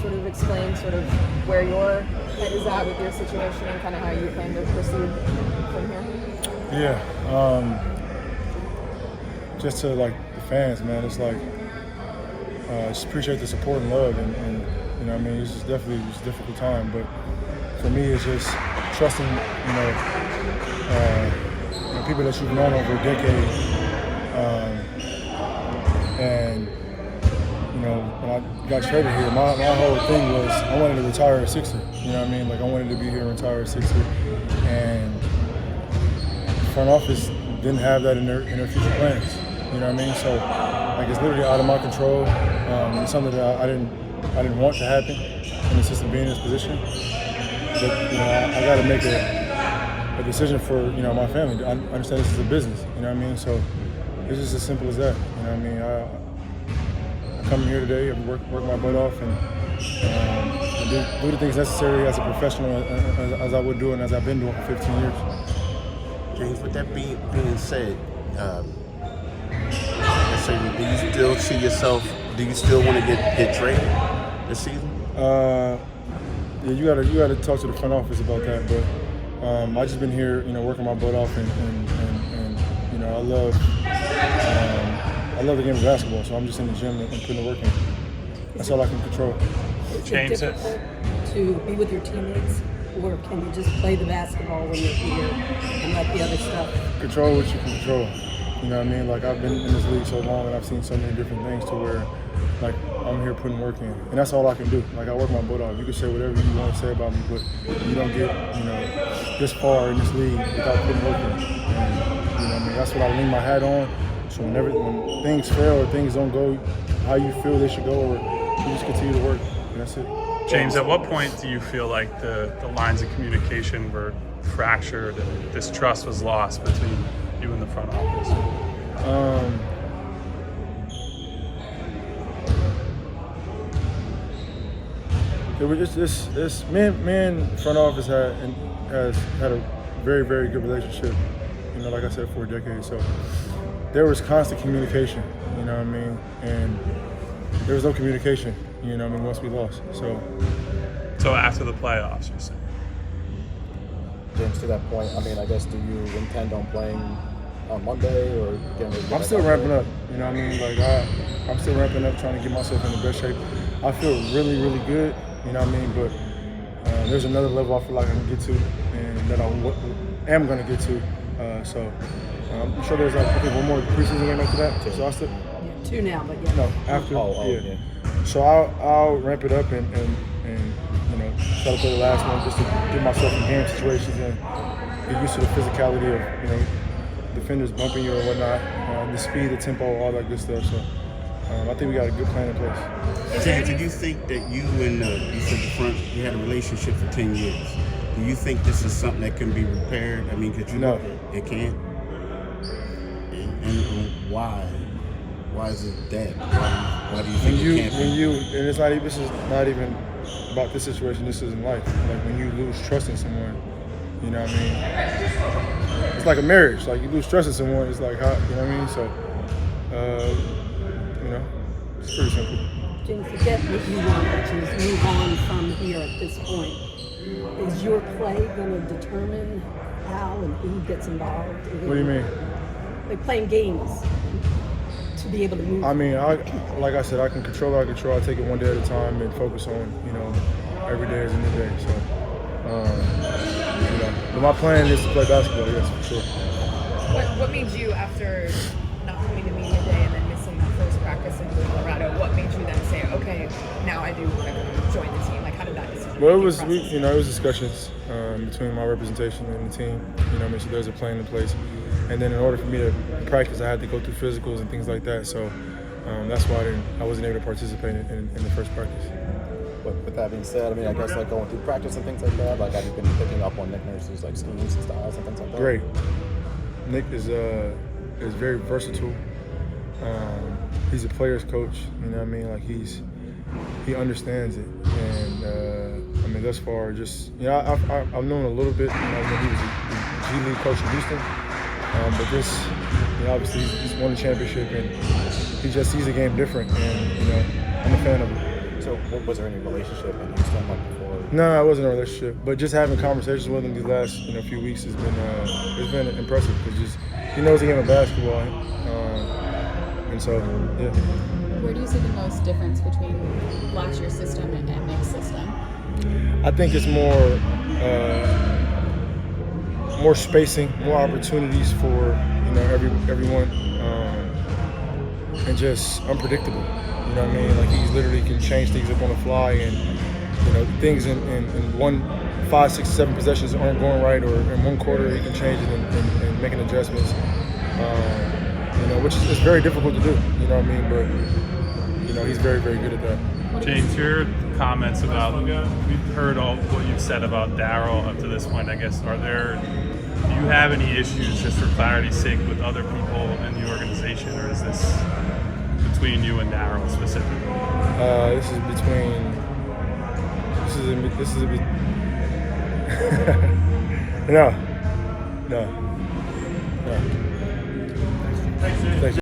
sort of explain sort of where your head is at with your situation and kind of how you plan to proceed from here? Yeah, just to like the fans, man. It's like just appreciate the support and love, and you know, what I mean, it's just definitely a difficult time, but for me, it's just trusting, people that you've known over a decade, and when I got traded here, my whole thing was I wanted to retire a Sixer. You know what I mean? Like I wanted to be here and retire a Sixer, and the front office didn't have that in their future plans. You know what I mean? So like it's literally out of my control. It's something that I didn't want to happen in the system being in this position. But I got to make a decision for my family. I understand this is a business. You know what I mean? So it's just as simple as that. You know what I mean? I come here today and work my butt off and do the things necessary as a professional as I would do and as I've been doing for 15 years. James, with that being said, do you still see yourself? Do you still want to get traded this season? Yeah, you gotta talk to the front office about that. But I just been here, working my butt off, and I love the game of basketball. So I'm just in the gym and putting the work in. That's all I can control. Is it difficult to be with your teammates, or can you just play the basketball when you're here and let the other stuff? Control what you can control. You know what I mean? Like I've been in this league so long and I've seen so many different things to where like I'm here putting work in. And that's all I can do. Like I work my butt off. You can say whatever you want to say about me, but you don't get, this far in this league without putting work in. And, that's what I lean my hat on. So when things fail or things don't go how you feel they should go, or you just continue to work. And that's it. James, at what point do you feel like the lines of communication were fractured and this trust was lost between you and the front office? It was just this me and front office has had a very, very good relationship. Like I said, for a decade. So there was constant communication. You know what I mean? And there was no communication. Once we lost. So after the playoffs, you're saying? James, to that point, I guess, do you intend on playing on Monday or again? I'm still ramping up. You know what I mean? Like I'm still ramping up, trying to get myself in the best shape. I feel really, really good. You know what I mean? But there's another level I feel like I can get to, and that I am going to get to. I'm sure there's I think one more preseason game after that. So I still. Yeah, 2 now, but yeah. No, after. Yeah. So I'll ramp it up and try to play the last one just to get myself in game situations and get used to the physicality of defenders bumping you or whatnot, the speed, the tempo, all that good stuff. So I think we got a good plan in place. James, do you think that you and you said the front, you had a relationship for 10 years? Do you think this is something that can be repaired? No. It can't. And why? Why is it dead? Why do you think it can't? And it's not even. This is not even about this situation. This is in life. Like when you lose trust in someone, you know what I mean? It's like a marriage. Like you lose trust in someone, it's like how, you know what I mean? So, it's pretty simple. James, forget what you want, which is move on from here at this point. Is your play going to determine how and who gets involved? What do you mean? Like playing games to be able to move. Like I said, I can control what I control. I take it one day at a time and focus on, every day is a new day. So, but my plan is to play basketball, yes, for sure. What made you, after not coming to media day and then missing that first practice in Colorado, what made you then say, okay, now I do want to join the team? Like, how did that decision? Well, it was discussions between my representation and the team. So there's a plan in place. And then in order for me to practice, I had to go through physicals and things like that. So that's why I wasn't able to participate in the first practice. But with that being said, I guess like going through practice and things like that, like have you been picking up on Nick Nurse's like schemes and styles and things like that? Great. Nick is very versatile. He's a player's coach. You know what I mean? Like he understands it. And thus far, just I've known a little bit. When he was a G League coach in Houston. But this, obviously he's won the championship and he sees the game different. And I'm a fan of it. So So, was there any relationship in Houston like before? No, it wasn't a relationship, but just having conversations with him these last few weeks has been it's been impressive because just he knows the game of basketball, and so yeah. Where do you see the most difference between last year's system and Nick's system? I think it's more spacing, more opportunities for everyone, and just unpredictable. You know what I mean? Like he literally can change things up on the fly, and things in 1, 5, 6, 7 possessions aren't going right, or in one quarter he can change it and making adjustments. Which is very difficult to do. You know what I mean? But he's very, very good at that. James, your comments about, we've heard all what you've said about Daryl up to this point, I guess. Do you have any issues, just for clarity's sake, with other people in the organization, or is this between you and Daryl specifically? This is no. Thanks.